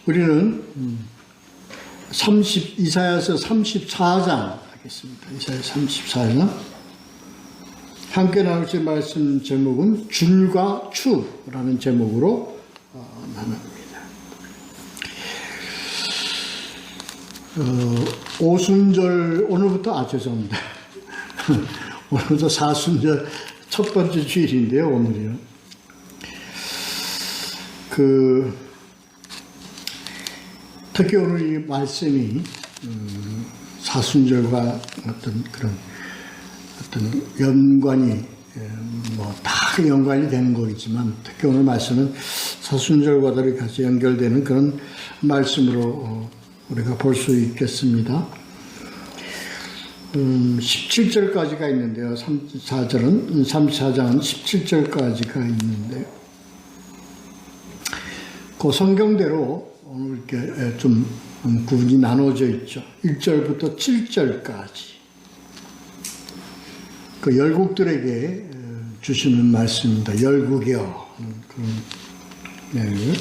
우리는 이사야서 34장 하겠습니다. 이사야서 34장. 함께 나누실 말씀 제목은 줄과 추라는 제목으로 나눕니다. 오순절, 오늘부터, 죄송합니다. 오늘부터 사순절 첫 번째 주일인데요, 오늘이요. 특히 오늘 이 말씀이, 사순절과 어떤 연관이, 다 연관이 되는 거겠지만, 특히 오늘 말씀은 사순절과도 같이 연결되는 그런 말씀으로 우리가 볼 수 있겠습니다. 17절까지가 있는데요. 34장은 17절까지가 있는데, 그 성경대로 오늘 이렇게 좀 구분이 나눠져 있죠. 1절부터 7절까지. 그 열국들에게 주시는 말씀입니다. 열국이여. 그런 내용을.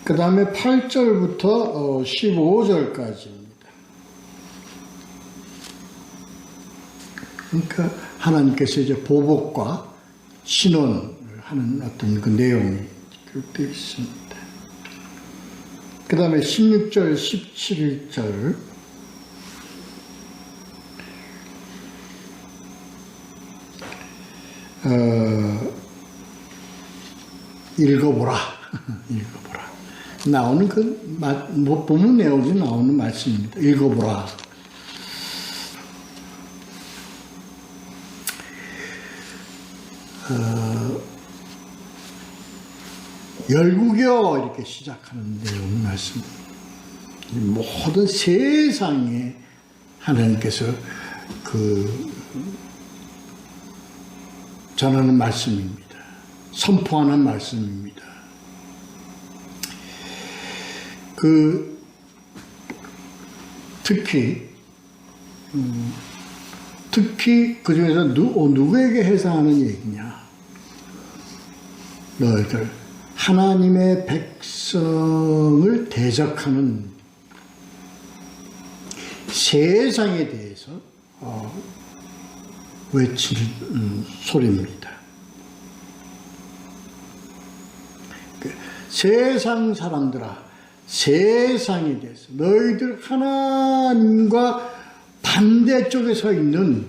그 다음에 8절부터 15절까지입니다. 그러니까 하나님께서 이제 보복과 신원을 하는 어떤 그 내용이 기록되어 있습니다. 그 다음에 16절, 17절, 읽어보라. 읽어보라. 나오는 본문 내용이 나오는 말씀입니다. 읽어보라. 열국이여 이렇게 시작하는 내용 말씀. 모든 세상에 하나님께서 전하는 말씀입니다. 선포하는 말씀입니다. 특히 그 중에서 누구에게 해당하는 얘기냐? 너희들 하나님의 백성을 대적하는 세상에 대해서 외치는 소리입니다. 세상 사람들아, 세상에 대해서 너희들 하나님과 반대쪽에 서 있는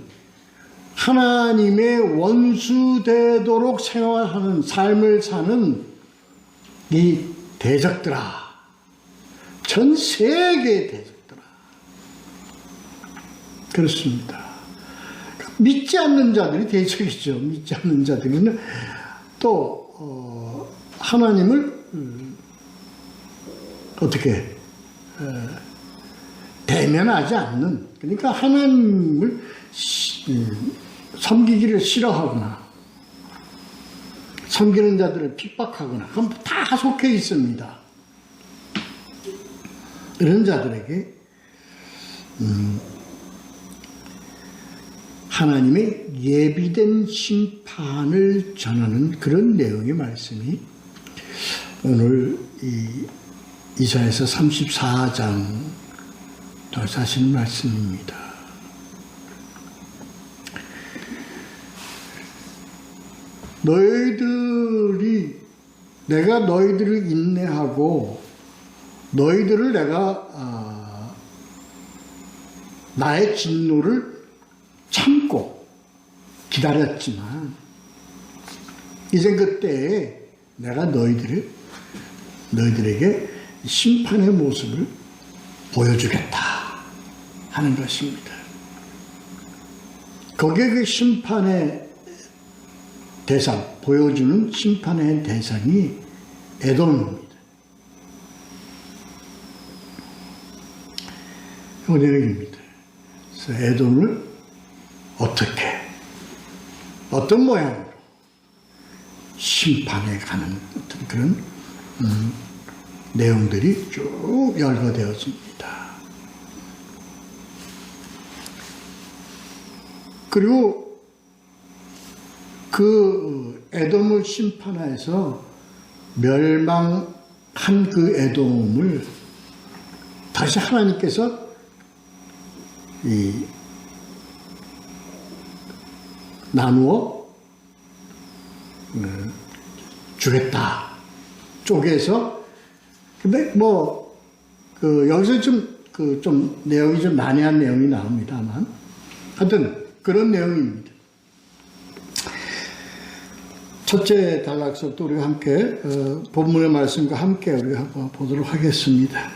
하나님의 원수 되도록 생활하는 삶을 사는 이 대적들아, 전 세계의 대적들아. 그렇습니다. 믿지 않는 자들이 대적이죠. 믿지 않는 자들은 또 하나님을 어떻게 대면하지 않는, 그러니까 하나님을 섬기기를 싫어하거나 섬기는 자들을 핍박하거나 그건 다 속해 있습니다. 이런 자들에게 하나님의 예비된 심판을 전하는 그런 내용의 말씀이 오늘 이사야서 34장 하시는 말씀입니다. 내가 너희들을 인내하고 너희들을 내가 나의 진노를 참고 기다렸지만 이제 그때에 내가 너희들에게 심판의 모습을 보여주겠다 하는 것입니다. 거기에 그 심판의 대상, 보여주는 심판의 대상이 에돔입니다. 오늘입니다. 그래서 에돔을 어떤 모양으로 심판에 가는 어떤 그런 내용들이 쭉 열거되어집니다. 그리고 그 에돔을 심판해서 멸망 한 그 에돔을 다시 하나님께서 나누어 주겠다. 쪼개서. 근데 여기서 좀 내용이 좀 난해한 내용이 나옵니다만 하여튼 그런 내용입니다. 첫째 단락서도 우리가 함께 본문의 말씀과 함께 우리가 한번 보도록 하겠습니다.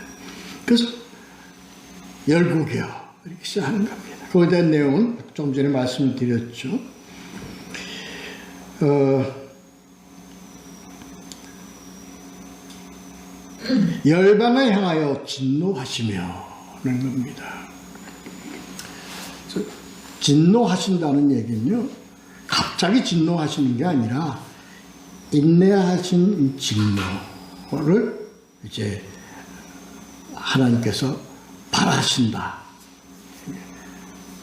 그래서 열국이여 이렇게 시작하는 겁니다. 그에 대한 내용은 좀 전에 말씀을 드렸죠. 열방을 향하여 진노하시며 는 겁니다. 진노하신다는 얘기는요, 갑자기 진노하시는 게 아니라 인내하신 진노를 이제 하나님께서 바라신다.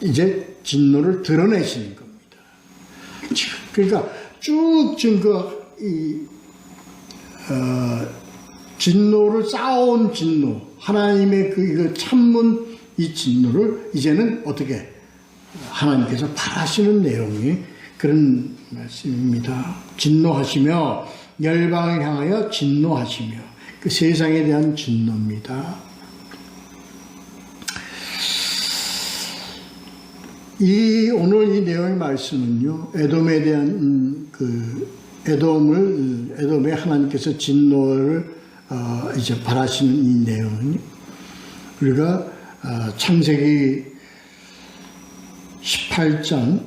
이제 진노를 드러내시는 겁니다. 그러니까 쭉 지금 진노를 쌓아온 진노, 하나님의 이거 참문 이 진노를 이제는 어떻게 하나님께서 바라시는 내용이 그런 말씀입니다. 진노하시며 열방을 향하여 진노하시며 그 세상에 대한 진노입니다. 오늘 이 내용의 말씀은요, 에돔에 대한 에돔에 하나님께서 진노를 이제 바라시는 이 내용은 우리가 창세기 18장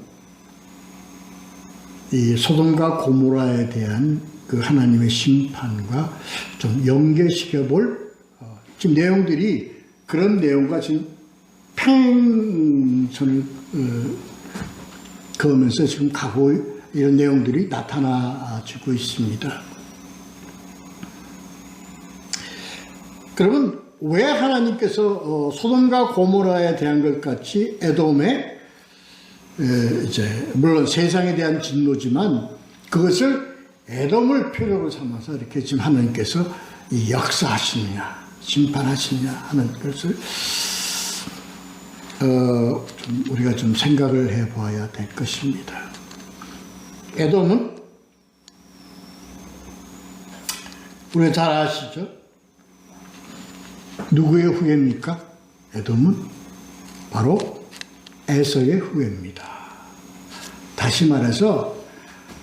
이 소돔과 고모라에 대한 그 하나님의 심판과 좀 연계시켜 볼 지금 내용들이 그런 내용과 지금 평행선을 그으면서 지금 가고 이런 내용들이 나타나지고 있습니다. 그러면 왜 하나님께서 소돔과 고모라에 대한 것 같이 에돔에 이제 물론 세상에 대한 진노지만 그것을 에돔을 표적으로 삼아서 이렇게 지금 하나님께서 역사하시느냐 심판하시느냐 하는 것을 우리가 좀 생각을 해봐야 될 것입니다. 에돔은 우리가 잘 아시죠? 누구의 후예입니까? 에돔은 바로 에서의 후예입니다. 다시 말해서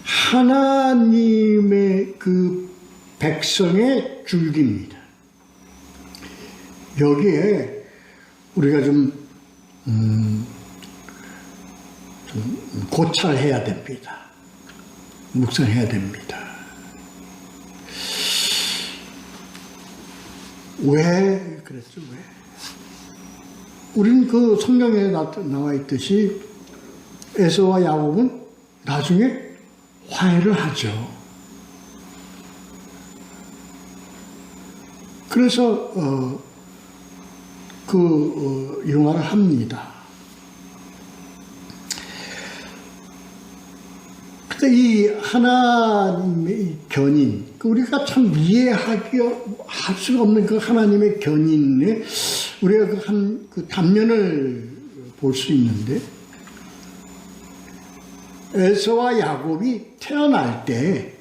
하나님의 그 백성의 줄기입니다. 여기에 우리가 좀 고찰해야 됩니다. 묵상해야 됩니다. 왜 그랬죠? 왜? 우리는 그 성경에 나와 있듯이 에서와 야곱은 나중에 화해를 하죠. 그래서 융화를 합니다. 근데 이 하나님의 견인, 우리가 참 이해할 수가 없는 그 하나님의 견인에 우리가 그 단면을 볼 수 있는데, 에서와 야곱이 태어날 때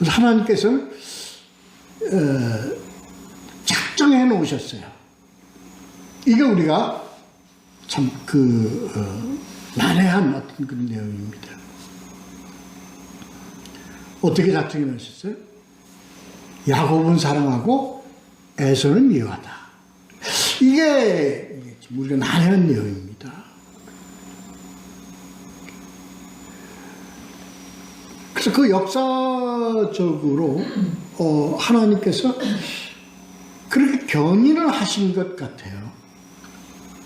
하나님께서는 작정해 놓으셨어요. 이게 우리가 참 난해한 어떤 그런 내용입니다. 어떻게 작정해 놓으셨어요? 야곱은 사랑하고 에서는 미워하다. 이게 우리가 난해한 내용입니다. 그래서 그 역사적으로 하나님께서 그렇게 견인을 하신 것 같아요.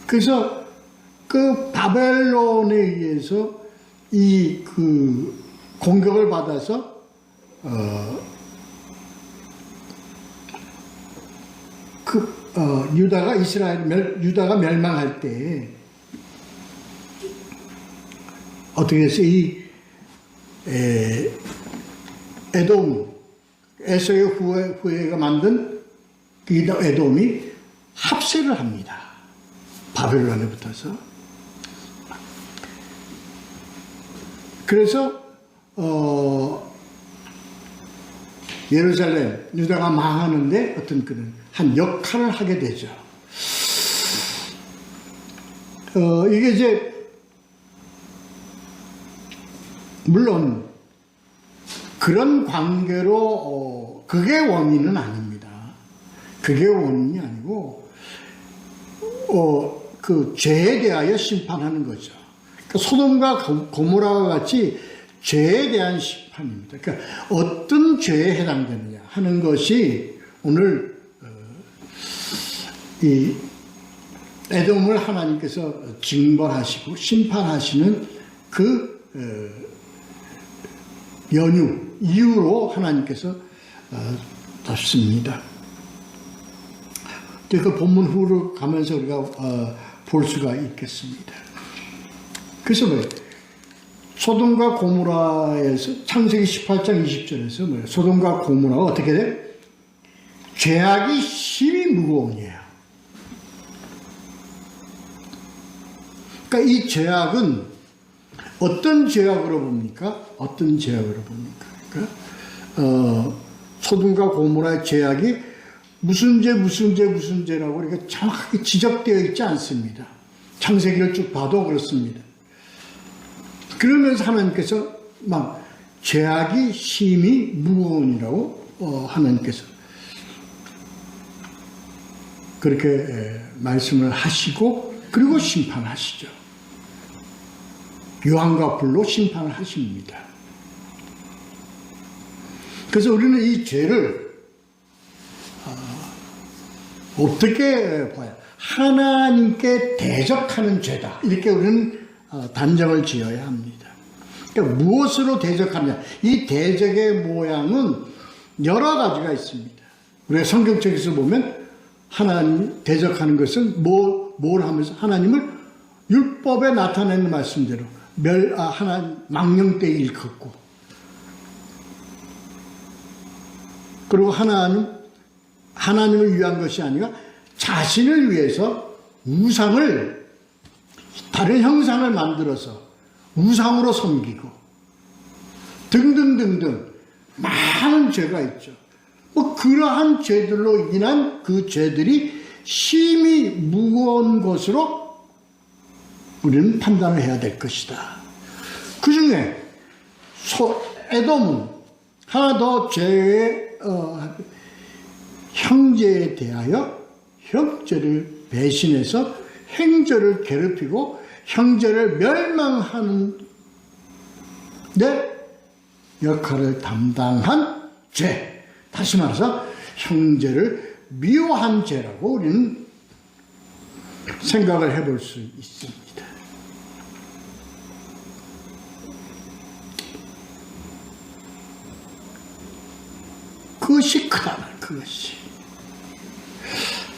그래서 그 바벨론에 의해서 공격을 받아서 유다가 멸망할 때 어떻게 해서 에돔 에서의 후예가 만든 이 에돔이 합세를 합니다. 바벨론에 붙어서. 그래서 예루살렘, 유다가 망하는데 어떤 그런 한 역할을 하게 되죠. 이게 이제 물론 그런 관계로 그게 원인은 아닙니다. 그게 원인이 아니고 그 죄에 대하여 심판하는 거죠. 그러니까 소돔과 고모라와 같이 죄에 대한 심판입니다. 그러니까 어떤 죄에 해당되느냐 하는 것이 오늘 이 에돔을 하나님께서 징벌하시고 심판하시는 그 이유로 하나님께서 뒀습니다. 그 본문 후로 가면서 우리가 볼 수가 있겠습니다. 그래서 소돔과 고모라에서 창세기 18장 20절에서 뭐예요? 소돔과 고모라가 어떻게 돼? 죄악이 심히 무거우니에요. 그러니까 이 죄악은 어떤 죄악으로 봅니까? 어떤 죄악으로 봅니까? 그러니까 소돔과 고모라의 죄악이 무슨 죄라고 이렇게 정확하게 지적되어 있지 않습니다. 창세기를 쭉 봐도 그렇습니다. 그러면서 하나님께서 막 죄악이 심히 무거우니라고 하나님께서 그렇게 말씀을 하시고 그리고 심판하시죠. 유황과 불로 심판을 하십니다. 그래서 우리는 이 죄를 어떻게 봐요? 하나님께 대적하는 죄다. 이렇게 우리는 단정을 지어야 합니다. 그러니까 무엇으로 대적하느냐? 이 대적의 모양은 여러 가지가 있습니다. 우리가 성경책에서 보면 하나님 대적하는 것은 뭘 하면서 하나님을 율법에 나타내는 말씀대로 하나님 망령되이 일컫고 그리고 하나님을 위한 것이 아니라 자신을 위해서 우상을 다른 형상을 만들어서 우상으로 섬기고 등등등등 많은 죄가 있죠. 그러한 죄들로 인한 그 죄들이 심히 무거운 것으로 우리는 판단을 해야 될 것이다. 그 중에 에돔은 하나 더 죄의 형제에 대하여 형제를 배신해서 형제를 괴롭히고 형제를 멸망하는 데 역할을 담당한 죄. 다시 말해서 형제를 미워한 죄라고 우리는 생각을 해볼 수 있습니다. 그것이 크다. 그것이.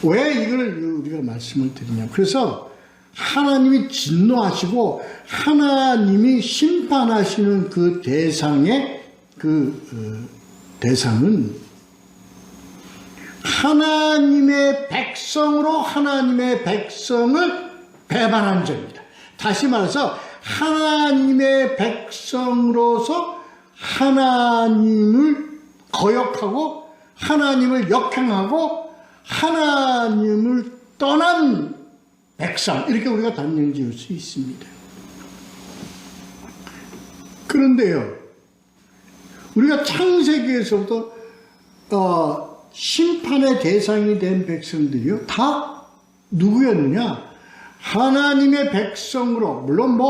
왜 이걸 우리가 말씀을 드리냐. 그래서 하나님이 진노하시고 하나님이 심판하시는 그 대상의 대상은 하나님의 백성으로 하나님의 백성을 배반한 죄입니다. 다시 말해서 하나님의 백성으로서 하나님을 거역하고 하나님을 역행하고 하나님을 떠난 백성, 이렇게 우리가 단정 지을 수 있습니다. 그런데요, 우리가 창세기에서부터 심판의 대상이 된 백성들이요, 다 누구였느냐? 하나님의 백성으로, 물론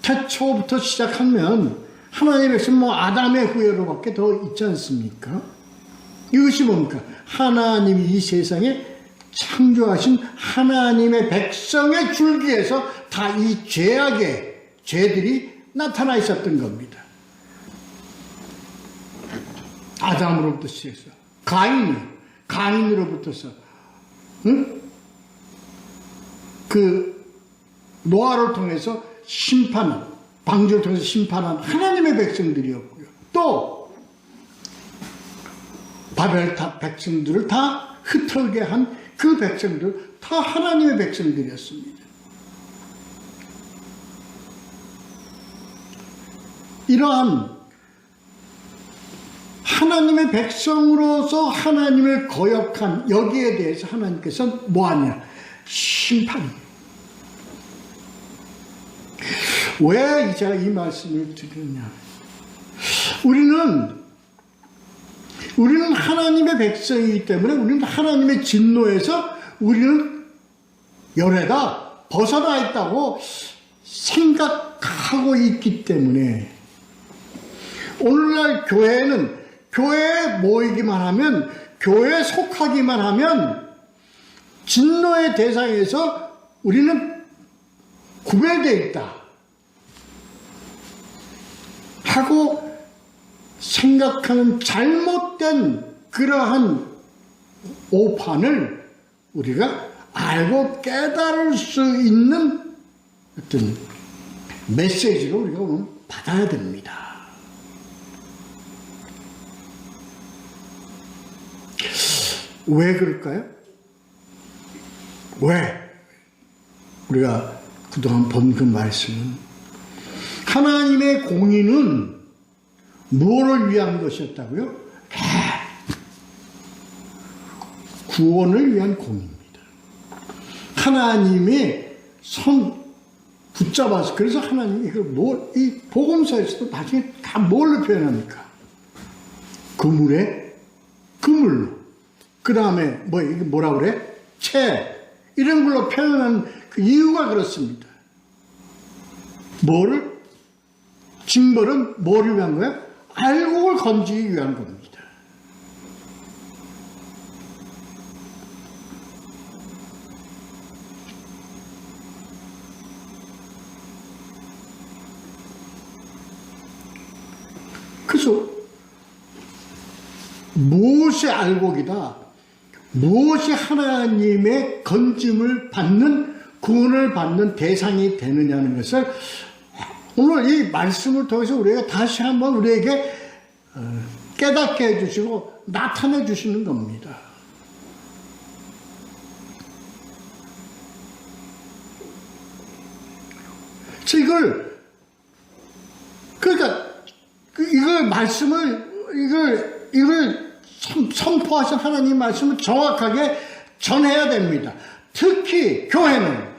태초부터 시작하면 하나님의 백성 아담의 후예로밖에 더 있지 않습니까? 이것이 뭡니까? 하나님이 이 세상에 창조하신 하나님의 백성의 줄기에서 다 이 죄악의 죄들이 나타나 있었던 겁니다. 아담으로부터 시작해서 가인으로부터서 그 노아를 통해서 방주를 통해서 심판한 하나님의 백성들이었고요. 또 바벨탑 백성들을 다 흩어게 한 그 백성들 다 하나님의 백성들이었습니다. 이러한 하나님의 백성으로서 하나님을 거역한 여기에 대해서 하나님께서 뭐하냐? 심판이에요. 왜 제가 이 말씀을 드리느냐? 우리는 하나님의 백성이기 때문에 우리는 하나님의 진노에서 우리는 열에다 벗어나 있다고 생각하고 있기 때문에 오늘날 교회는 교회에 모이기만 하면, 교회에 속하기만 하면 진노의 대상에서 우리는 구별되어 있다 하고 생각하는 잘못된 그러한 오판을 우리가 알고 깨달을 수 있는 어떤 메시지로 우리가 오늘 받아야 됩니다. 왜 그럴까요? 왜? 우리가 그동안 본 그 말씀은 하나님의 공의는 무엇을 위한 것이었다고요? 구원을 위한 공의입니다. 하나님의 손 붙잡아서, 그래서 하나님이 이 복음서에서도 나중에 다 뭘로 표현합니까? 그물에 그물로, 그 다음에 이게 뭐라 그래? 채, 이런 걸로 표현하는 그 이유가 그렇습니다. 징벌은 뭐를 위한 거야? 알곡을 건지기 위한 겁니다. 그래서 무엇이 알곡이다, 무엇이 하나님의 건짐을 받는, 구원을 받는 대상이 되느냐는 것을 오늘 이 말씀을 통해서 우리가 다시 한번 우리에게 깨닫게 해주시고 나타내 주시는 겁니다. 이걸 말씀을, 이걸 선포하신 하나님 말씀을 정확하게 전해야 됩니다. 특히 교회는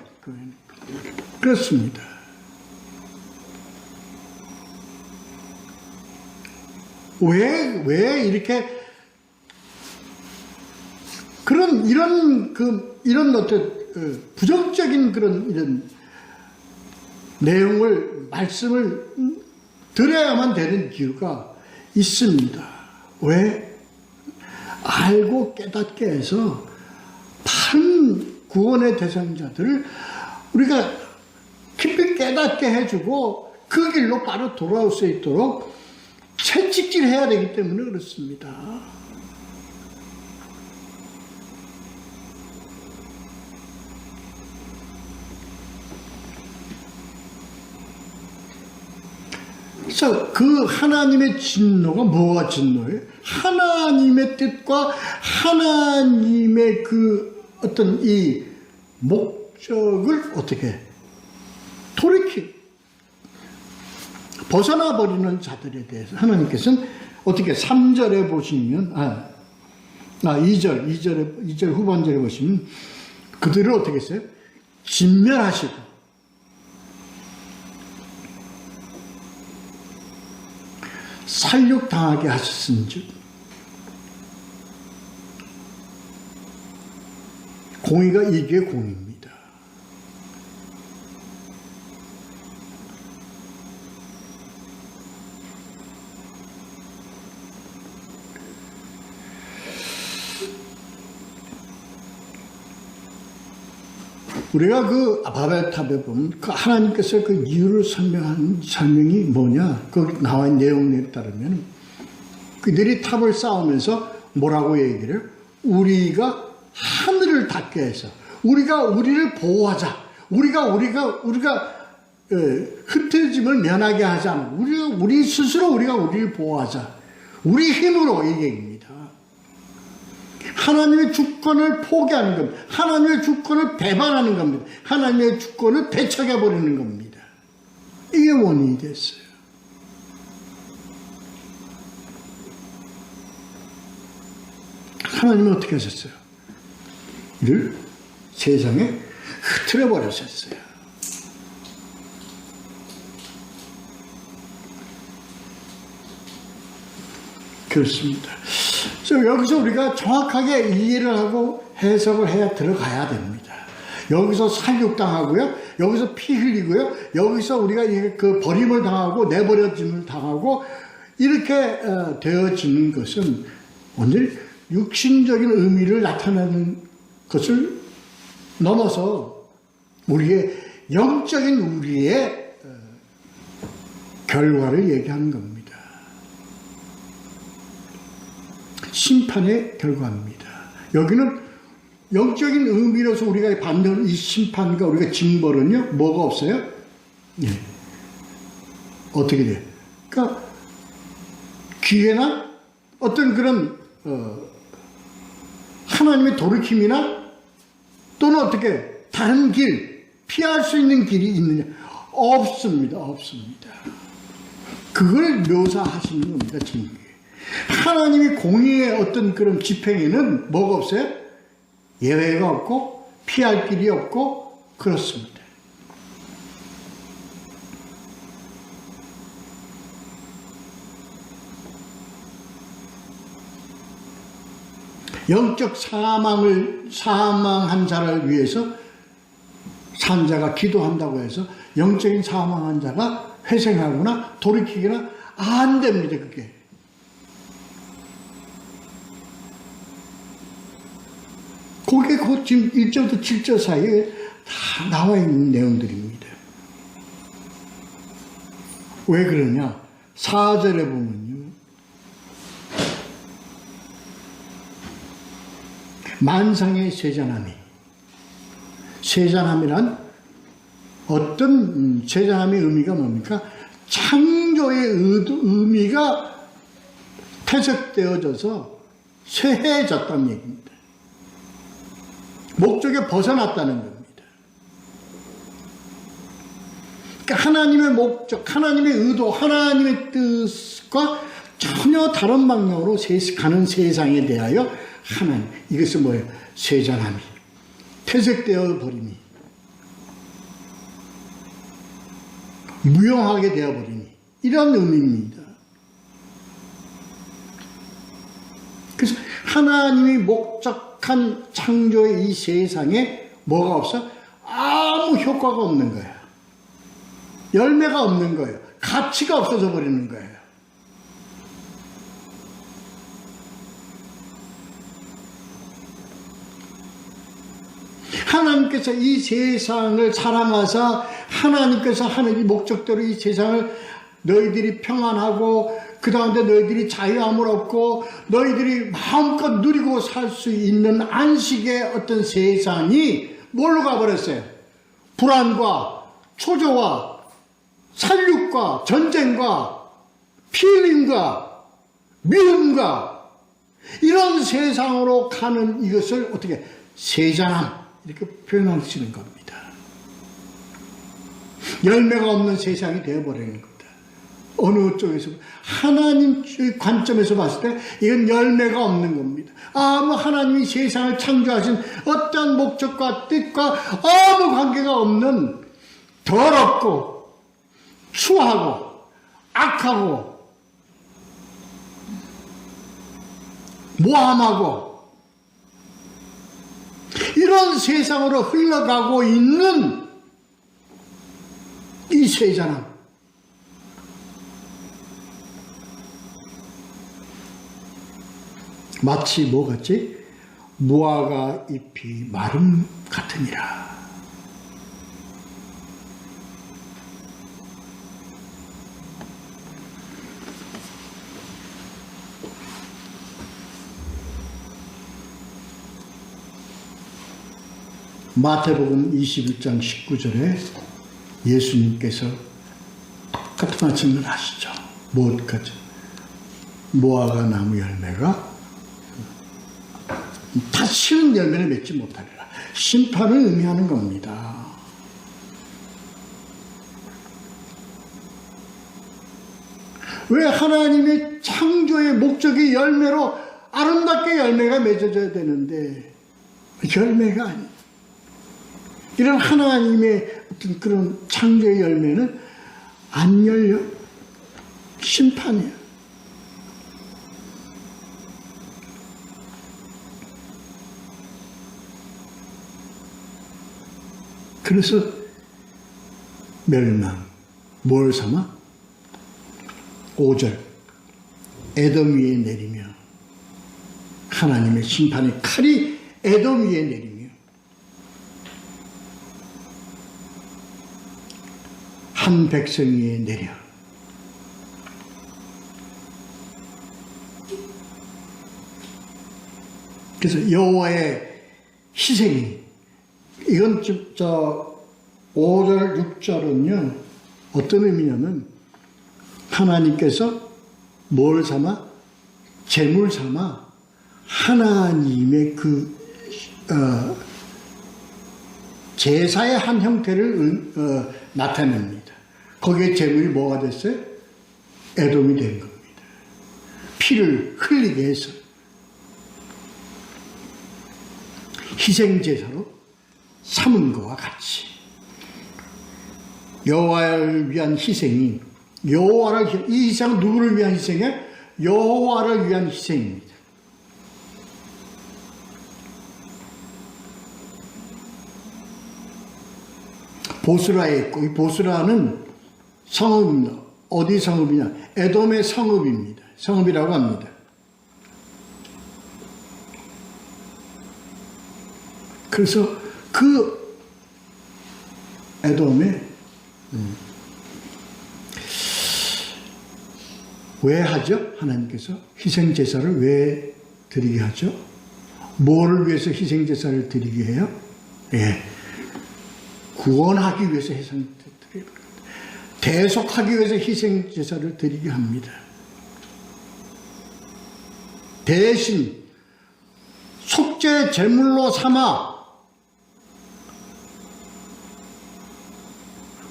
그렇습니다. 왜 이렇게 이런 어떤 부정적인 이런 내용을, 말씀을 드려야만 되는 이유가 있습니다. 왜? 알고 깨닫게 해서 다른 구원의 대상자들을 우리가 깊이 깨닫게 해주고 그 길로 바로 돌아올 수 있도록 채찍질해야 되기 때문에 그렇습니다. 그래서 그 하나님의 진노가 뭐가 진노예요? 하나님의 뜻과 하나님의 그 어떤 이 목적을 어떻게 벗어나 버리는 자들에 대해서 하나님께서는 어떻게 3절에 보시면 2절 후반절에 보시면 그들을 어떻게 했어요? 진멸하시고 살육당하게 하셨은즉 공의가 이게 공의입니다. 우리가 그 바벨탑에 보면 그 하나님께서 그 이유를 설명한 설명이 뭐냐? 거기 나와 있는 내용에 따르면 그들이 탑을 쌓으면서 뭐라고 얘기를 해요? 우리가 하늘을 닿게 해서 우리를 보호하자. 우리가 흩어짐을 면하게 하지 않고 우리 스스로 우리를 보호하자. 우리 힘으로 이 얘기입니다. 하나님의 주권을 포기하는 겁니다. 하나님의 주권을 배반하는 겁니다. 하나님의 주권을 배척해버리는 겁니다. 이게 원인이 됐어요. 하나님은 어떻게 하셨어요? 이를 세상에 흐트려 버리셨어요. 그렇습니다. 그래서 여기서 우리가 정확하게 이해를 하고 해석을 해야 들어가야 됩니다. 여기서 살육당하고요, 여기서 피 흘리고요, 여기서 우리가 그 버림을 당하고 내버려짐을 당하고 이렇게 되어지는 것은 오늘 육신적인 의미를 나타내는 것을 넘어서 우리의 영적인 우리의 결과를 얘기하는 겁니다. 심판의 결과입니다. 여기는 영적인 의미로서 우리가 받는 이 심판과 우리가 징벌은요, 뭐가 없어요? 예. 어떻게 돼요? 그러니까 기회나 어떤 그런 하나님의 돌이킴이나 또는 어떻게 다른 길, 피할 수 있는 길이 있느냐? 없습니다. 없습니다. 그걸 묘사하시는 겁니다. 지금. 하나님이 공의의 어떤 그런 집행에는 뭐가 없어요? 예외가 없고 피할 길이 없고 그렇습니다. 영적 사망한 자를 위해서 산자가 기도한다고 해서 영적인 사망한 자가 회생하거나 돌이키거나 안 됩니다. 그게. 그게 그 지금 1절부터 7절 사이에 다 나와 있는 내용들입니다. 왜 그러냐? 4절에 보면요. 만상의 세잔함이. 세잔함이란 어떤 세잔함의 의미가 뭡니까? 창조의 의미가 퇴색되어져서 쇠해졌다는 얘기입니다. 목적에 벗어났다는 겁니다. 그러니까 하나님의 목적, 하나님의 의도, 하나님의 뜻과 전혀 다른 방향으로 가는 세상에 대하여 하나님, 이것은 뭐예요? 세잔함이, 퇴색되어 버림이, 무용하게 되어 버림이, 이런 의미입니다. 그래서 하나님이 목적한 창조의 이 세상에 뭐가 없어? 아무 효과가 없는 거예요. 열매가 없는 거예요. 가치가 없어져 버리는 거예요. 하나님께서 이 세상을 사랑하사 하나님께서 하는 이 목적대로 이 세상을 너희들이 평안하고 그 다음에 너희들이 자유함을 얻고 너희들이 마음껏 누리고 살 수 있는 안식의 어떤 세상이 뭘로 가버렸어요? 불안과 초조와 살육과 전쟁과 피임과 미움과 이런 세상으로 가는 이것을 어떻게 세잔함 이렇게 표현하시는 겁니다. 열매가 없는 세상이 되어버리는 겁니다. 어느 쪽에서 하나님 관점에서 봤을 때 이건 열매가 없는 겁니다. 아무 하나님이 세상을 창조하신 어떤 목적과 뜻과 아무 관계가 없는 더럽고 추하고 악하고 모함하고 이런 세상으로 흘러가고 있는 이 세잔함, 마치 뭐 같지? 무화과 잎이 마름 같으니라. 마태복음 21장 19절에 예수님께서 똑같은 말씀을 하시죠. 무엇까지? 무화과 나무 열매가 다시는 열매를 맺지 못하리라. 심판을 의미하는 겁니다. 왜 하나님의 창조의 목적이 열매로 아름답게 열매가 맺어져야 되는데 열매가 아니에요. 이런 하나님의 어떤 그런 창조의 열매는 안 열려. 심판이에요. 그래서 멸망. 뭘 삼아? 5절. 에돔 위에 내리며 하나님의 심판의 칼이 에돔 위에 내리며 한 백성 위에 내려 그래서 여호와의 희생이 이건 5절 6절은요 어떤 의미냐면 하나님께서 뭘 삼아? 제물 삼아 하나님의 제사의 한 형태를 나타냅니다. 거기에 제물이 뭐가 됐어요? 에돔이 된 겁니다. 피를 흘리게 해서 희생제사로 삼은 것과 같이 여호와를 위한 희생이 이 희생은 누구를 위한 희생이에요? 여호와를 위한 희생입니다. 보스라에 있고 이 보스라는 성읍입니다. 어디 성읍이냐? 에돔의 성읍입니다. 성읍이라고 합니다. 그래서 그 에돔에 왜 하죠? 하나님께서 희생제사를 왜 드리게 하죠? 뭐를 위해서 희생제사를 드리게 해요? 예. 구원하기 위해서 희생제사를 드립니다. 대속하기 위해서 희생제사를 드리게 합니다. 대신 속죄 제물로 삼아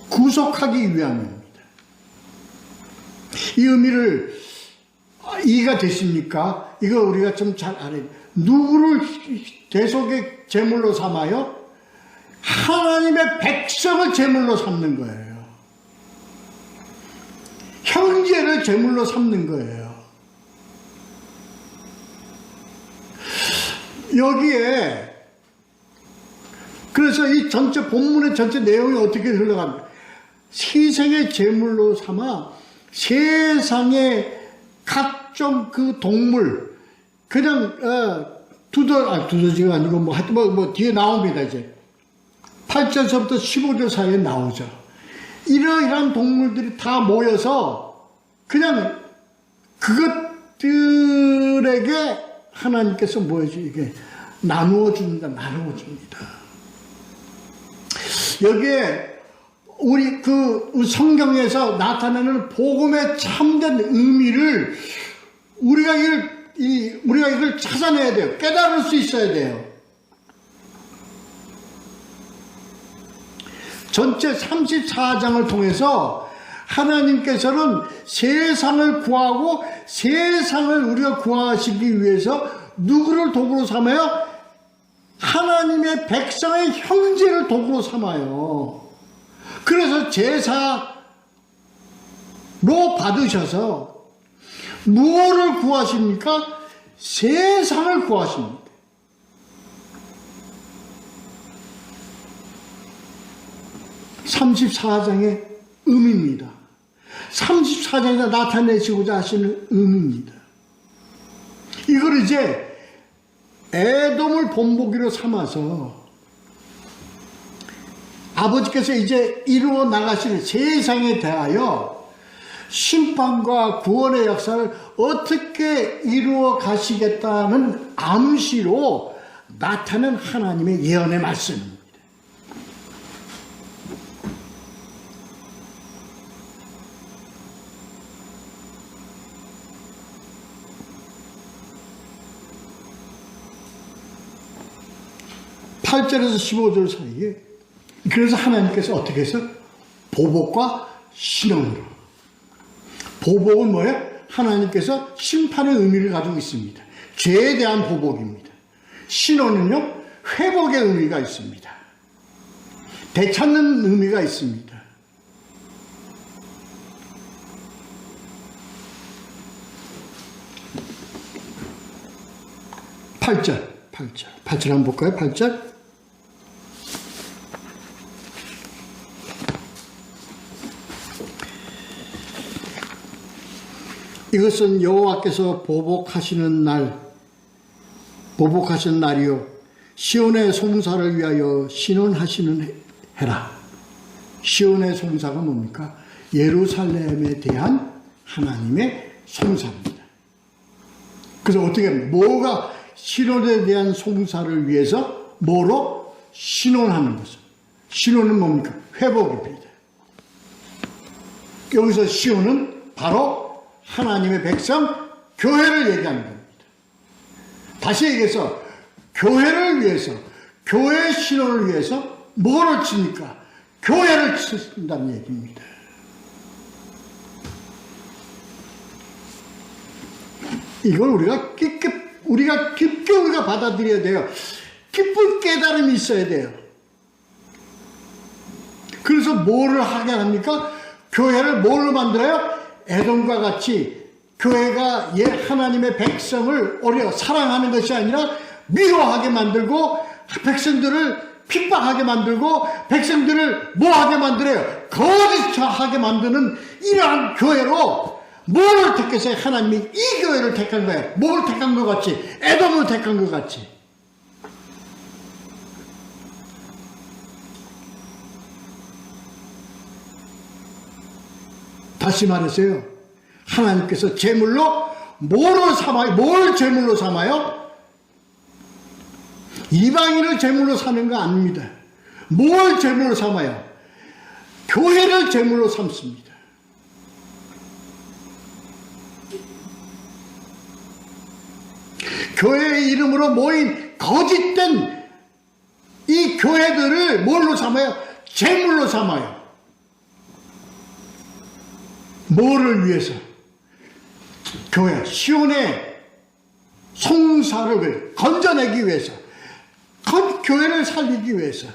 구속하기 위함입니다. 이 의미를 이해가 되십니까? 이거 우리가 좀 잘 알아야 돼요. 누구를 대속의 제물로 삼아요? 하나님의 백성을 제물로 삼는 거예요. 형제를 제물로 삼는 거예요. 여기에 그래서 이 전체 본문의 전체 내용이 어떻게 흘러갑니까? 희생의 제물로 삼아 세상의 각종 그 동물 그냥 두더지가 아니고 뭐 뒤에 나옵니다. 이제 8절서부터 15절 사이에 나오죠. 이러이러한 동물들이 다 모여서 그냥 그것들에게 하나님께서 뭐죠? 이게 나누어 줍니다. 여기에 우리 성경에서 나타내는 복음의 참된 의미를 우리가 이걸 찾아내야 돼요. 깨달을 수 있어야 돼요. 전체 34장을 통해서 하나님께서는 세상을 구하고 세상을 우리가 구하시기 위해서 누구를 도구로 삼아요? 하나님의 백성의 형제를 도구로 삼아요. 그래서 제사로 받으셔서 무엇을 구하십니까? 세상을 구하십니다. (34장의) 의미입니다. 34장에 나타내시고자 하시는 의미입니다. 이걸 이제 에돔을 본보기로 삼아서 아버지께서 이제 이루어 나가시는 세상에 대하여 심판과 구원의 역사를 어떻게 이루어 가시겠다는 암시로 나타낸 하나님의 예언의 말씀입니다. 8절에서 15절 사이에 그래서 하나님께서 어떻게 해서 보복과 신원으로 보복은 뭐예요? 하나님께서 심판의 의미를 가지고 있습니다. 죄에 대한 보복입니다. 신원은요 회복의 의미가 있습니다. 되찾는 의미가 있습니다. 팔 절 한번 볼까요? 8절. 이것은 여호와께서 보복하시는 날이요 시온의 송사를 위하여 신원하시는 해라. 시온의 송사가 뭡니까? 예루살렘에 대한 하나님의 송사입니다. 그래서 어떻게 합니까? 뭐가 신원에 대한 송사를 위해서 뭐로 신원하는 것을. 신원은 뭡니까? 회복입니다. 여기서 시온은 바로 하나님의 백성 교회를 얘기하는 겁니다. 다시 얘기해서 교회를 위해서 교회의 신원을 위해서 뭐를 칩니까? 교회를 친다는 얘기입니다. 이걸 우리가 깊게 우리가 받아들여야 돼요. 깊은 깨달음이 있어야 돼요. 그래서 뭐를 하게 합니까? 교회를 뭘로 만들어요? 에돔과 같이 교회가 하나님의 백성을 오히려 사랑하는 것이 아니라 미워하게 만들고 백성들을 핍박하게 만들고 백성들을 뭐하게 만들어요? 거짓하게 만드는 이러한 교회로 뭐를 택했어요? 하나님이 이 교회를 택한 거예요. 뭘 택한 것 같이? 에돔을 택한 것 같이. 다시 말해서요. 하나님께서 제물로 뭘 제물로 삼아요? 이방인을 제물로 사는 거 아닙니다. 뭘 제물로 삼아요? 교회를 제물로 삼습니다. 교회의 이름으로 모인 거짓된 이 교회들을 뭘로 삼아요? 제물로 삼아요. 뭐를 위해서? 교회, 시온의 송사를 건져내기 위해서, 교회를 살리기 위해서.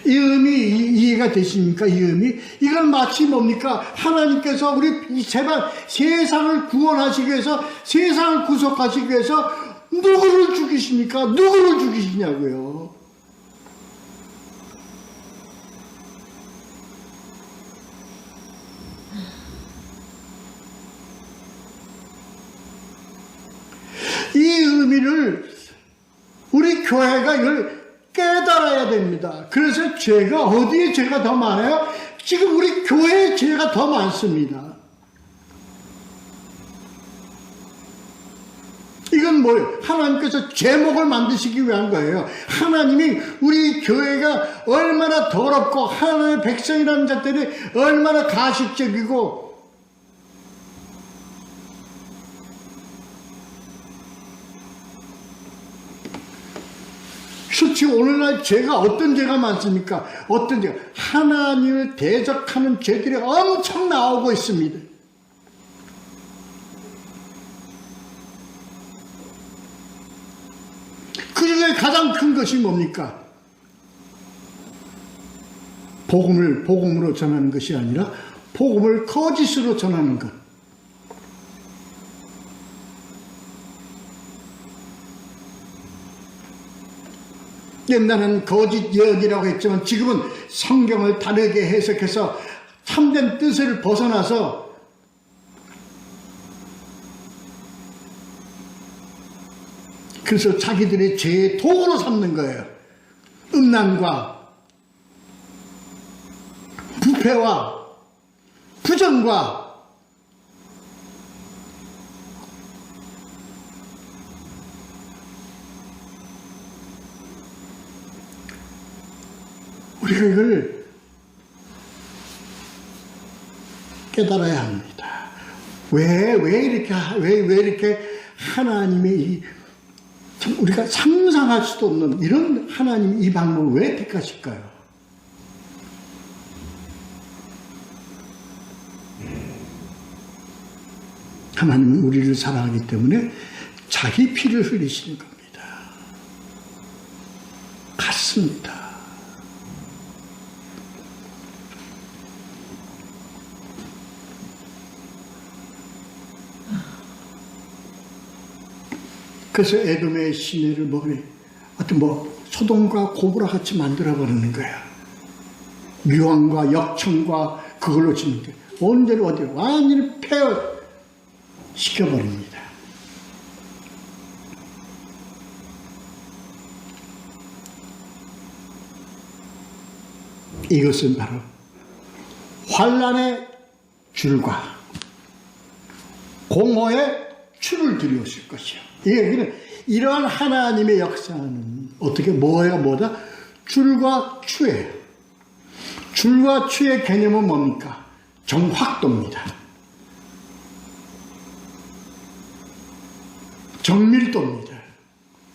이 의미 이해가 되십니까? 이 의미? 이건 마치 뭡니까? 하나님께서 우리 제발 세상을 구원하시기 위해서, 세상을 구속하시기 위해서 누구를 죽이십니까? 누구를 죽이시냐고요? 이 의미를 우리 교회가 이걸 깨달아야 됩니다. 그래서 죄가 어디에 죄가 더 많아요? 지금 우리 교회에 죄가 더 많습니다. 이건 뭐예요? 하나님께서 제목을 만드시기 위한 거예요. 하나님이 우리 교회가 얼마나 더럽고 하나님의 백성이라는 자들이 얼마나 가식적이고 실제 오늘날 죄가 어떤 죄가 많습니까? 어떤 죄가? 하나님을 대적하는 죄들이 엄청 나오고 있습니다. 그 중에 가장 큰 것이 뭡니까? 복음으로 전하는 것이 아니라 복음을 거짓으로 전하는 것. 옛날에는 거짓 예언이라고 했지만 지금은 성경을 다르게 해석해서 참된 뜻을 벗어나서 그래서 자기들이 죄의 도구로 삼는 거예요. 음란과 부패와 부정과 우리가 이걸 깨달아야 합니다. 왜 이렇게 하나님의 참 우리가 상상할 수도 없는 이런 하나님 이 방법을 왜 택하실까요? 하나님은 우리를 사랑하기 때문에 자기 피를 흘리시는 겁니다. 같습니다. 그래서 에돔의 시내를 하여튼 소돔과 고모라 같이 만들어버리는 거야. 유황과 역청과 그걸로 짓는데 온전히 완전히 폐허시켜버립니다. 이것은 바로 환난의 줄과 공허의 추를 들여오실 것이요. 이러한 하나님의 역사는 어떻게 뭐다? 줄과 추예요. 줄과 추의 개념은 뭡니까? 정확도입니다. 정밀도입니다.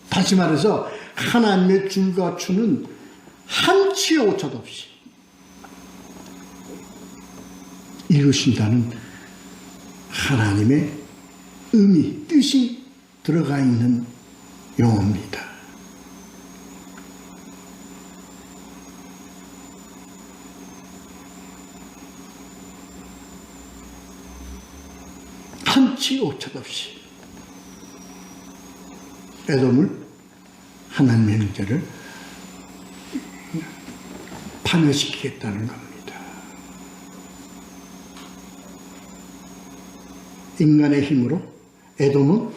다시 말해서 하나님의 줄과 추는 한치의 오차도 없이 이루신다는 하나님의 의미, 뜻이 들어가 있는 용어입니다. 한치 오차도 없이 에돔을 하나님의 형제를 파멸시키겠다는 겁니다. 인간의 힘으로 에돔은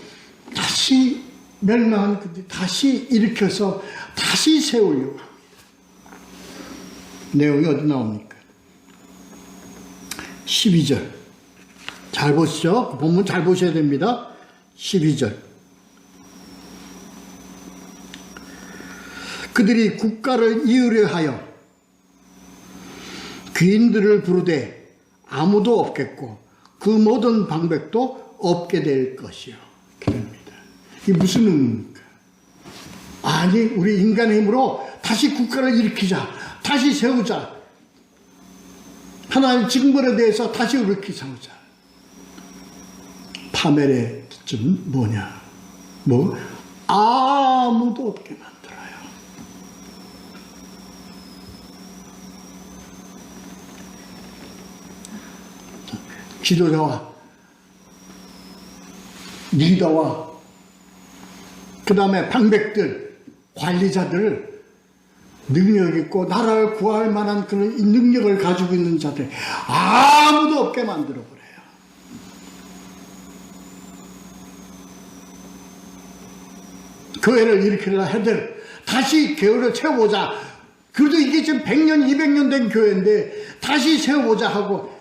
다시 멸망한 그때 다시 일으켜서 다시 세우려고 합니다. 내용이 어디 나옵니까? 12절 잘 보시죠. 본문 잘 보셔야 됩니다. 12절 그들이 국가를 이으려 하여 귀인들을 부르되 아무도 없겠고 그 모든 방백도 없게 될 것이요. 그럽니다. 이게 무슨 의미입니까? 아니 우리 인간의 힘으로 다시 국가를 일으키자, 다시 세우자, 하나님의 징벌에 대해서 다시 일으키자. 파멸의 기점은 뭐냐? 아무도 없게 만들어요. 지도자와 리더와 그 다음에 방백들, 관리자들, 능력 있고 나라를 구할 만한 그런 능력을 가지고 있는 자들 아무도 없게 만들어버려요. 교회를 일으키려 해들 다시 교회를 세워보자. 그래도 이게 지금 100년, 200년 된 교회인데 다시 세워보자 하고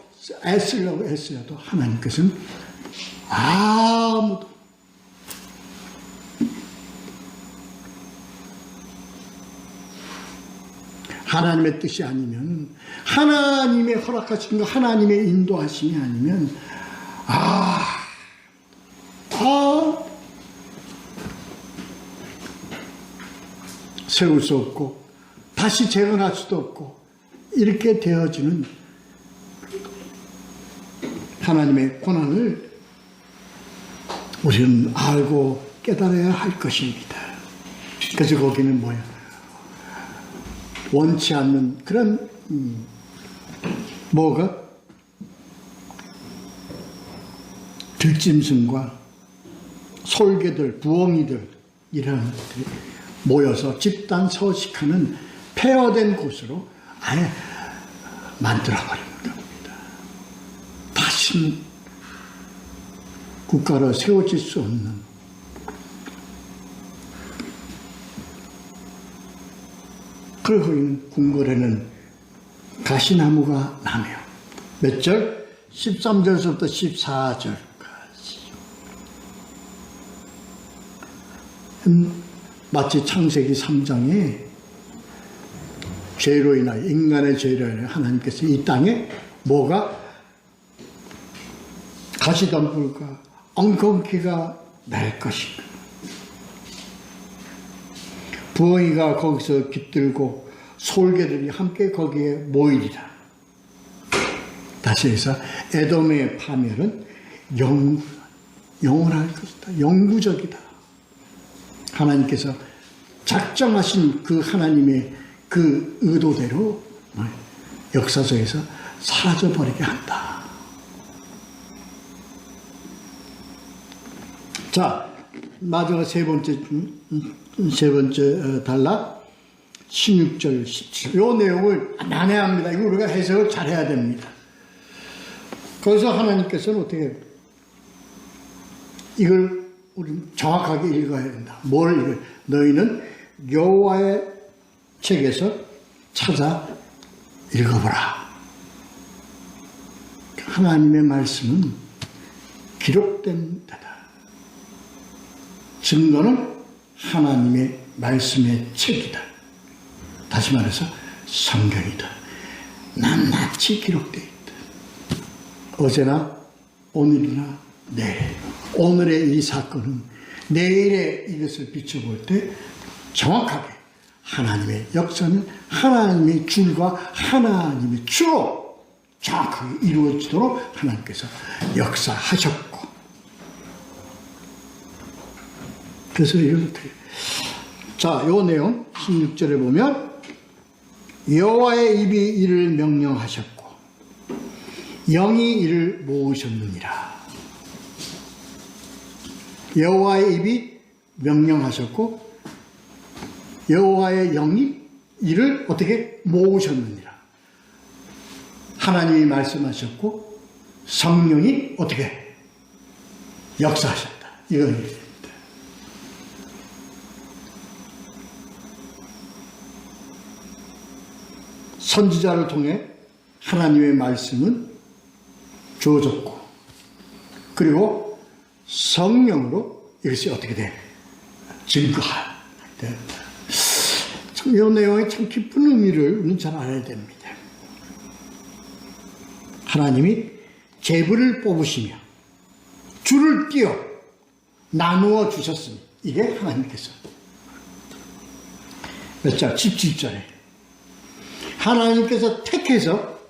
애쓰려고 애써도 하나님께서는 아무도 하나님의 뜻이 아니면, 하나님의 허락하신 거, 하나님의 인도하심이 아니면 세울 수 없고 다시 재건할 수도 없고 이렇게 되어지는 하나님의 고난을 우리는 알고 깨달아야 할 것입니다. 그래서 거기는 뭐야? 원치 않는 그런 들짐승과 솔개들, 부엉이들 이런 것들이 모여서 집단 서식하는 폐허된 곳으로 아예 만들어버리는 겁니다. 다시는 국가로 세워질 수 없는, 그리고 거기는 궁궐에는 가시나무가 나며 몇 절? 13절부터 14절까지 마치 창세기 3장에 죄로 인하여, 인간의 죄로 인하여 하나님께서 이 땅에 가시덤불과 엉겅퀴가 날 것인가. 부엉이가 거기서 깃들고 솔개들이 함께 거기에 모이리라. 다시 해서 에돔의 파멸은 영원할 것이다. 영구적이다. 하나님께서 작정하신 그 하나님의 그 의도대로 역사 속에서 사라져버리게 한다. 자, 마지막 세 번째 단락 16절 17절 이 내용을 난해합니다. 이거 우리가 해석을 잘해야 됩니다. 거기서 하나님께서는 어떻게 이걸 우리 정확하게 읽어야 된다. 뭘 읽어야? 너희는 여호와의 책에서 찾아 읽어보라. 하나님의 말씀은 기록된 데다. 증거는 하나님의 말씀의 책이다. 다시 말해서 성경이다. 낱낱이 기록되어 있다. 어제나 오늘이나 내일. 오늘의 이 사건은 내일의 이것을 비춰볼 때 정확하게 하나님의 역사는 하나님의 줄과 하나님의 주로 정확하게 이루어지도록 하나님께서 역사하셨고, 그래서 이걸 어떻게, 자, 요 내용 16절에 보면 여호와의 입이 이를 명령하셨고 영이 이를 모으셨느니라. 여호와의 입이 명령하셨고 여호와의 영이 이를 어떻게 모으셨느니라. 하나님이 말씀하셨고 성령이 어떻게 역사하셨다. 이건 얘기입니다. 선지자를 통해 하나님의 말씀은 주어졌고, 그리고 성령으로 이것이 어떻게 돼? 증거할 때. 참, 이 내용에 참 깊은 의미를 우리는 잘 알아야 됩니다. 하나님이 제불을 뽑으시며 줄을 띄어 나누어 주셨으니, 이게 하나님께서. 몇 절? 17절에. 하나님께서 택해서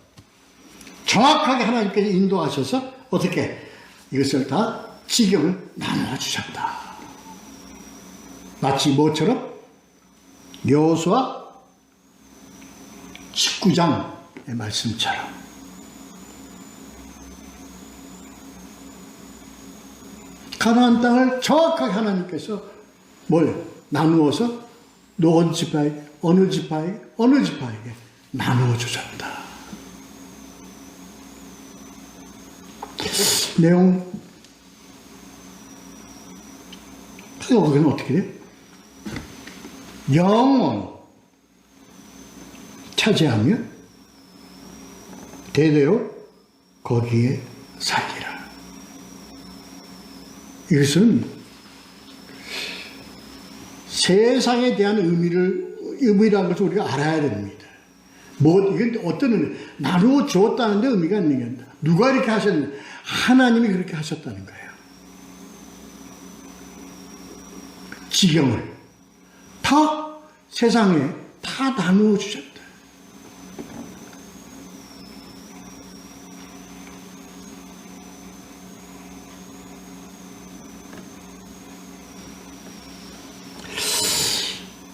정확하게 하나님께서 인도하셔서 어떻게 이것을 다 지경을 나누어 주셨다. 마치 뭐처럼? 여호수아 19장의 말씀처럼. 가나안 땅을 정확하게 하나님께서 뭘 나누어서 어느 지파에게 어느 지파에게 나누어 주셨다. 내용 거기는 어떻게 돼? 영원 차지하며 대대로 거기에 살리라. 이것은 세상에 대한 의미라는 것을 우리가 알아야 됩니다. 이게 어떤 의미, 나누어 주었다는 데 의미가 있는 게 누가 이렇게 하셨냐? 하나님이 그렇게 하셨다는 거예요. 지경을 다 세상에 다 나누어 주셨다.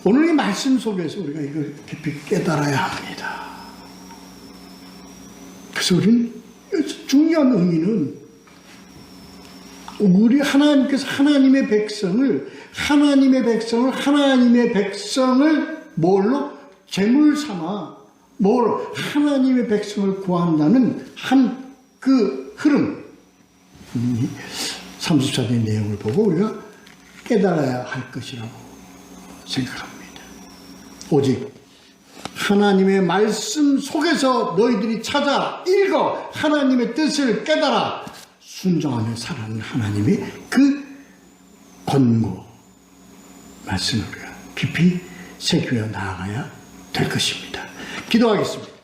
오늘 이 말씀 속에서 우리가 이걸 깊이 깨달아야 합니다. 그래서 우리는 중요한 의미는 우리 하나님께서 하나님의 백성을 뭘로? 제물 삼아 뭘로? 하나님의 백성을 구한다는 한 그 흐름, 34절의 내용을 보고 우리가 깨달아야 할 것이라고 생각합니다. 오직 하나님의 말씀 속에서 너희들이 찾아 읽어 하나님의 뜻을 깨달아 순종하며 살아가는 하나님의 그 권고 말씀을 우리가 깊이 새기며 나아가야 될 것입니다. 기도하겠습니다.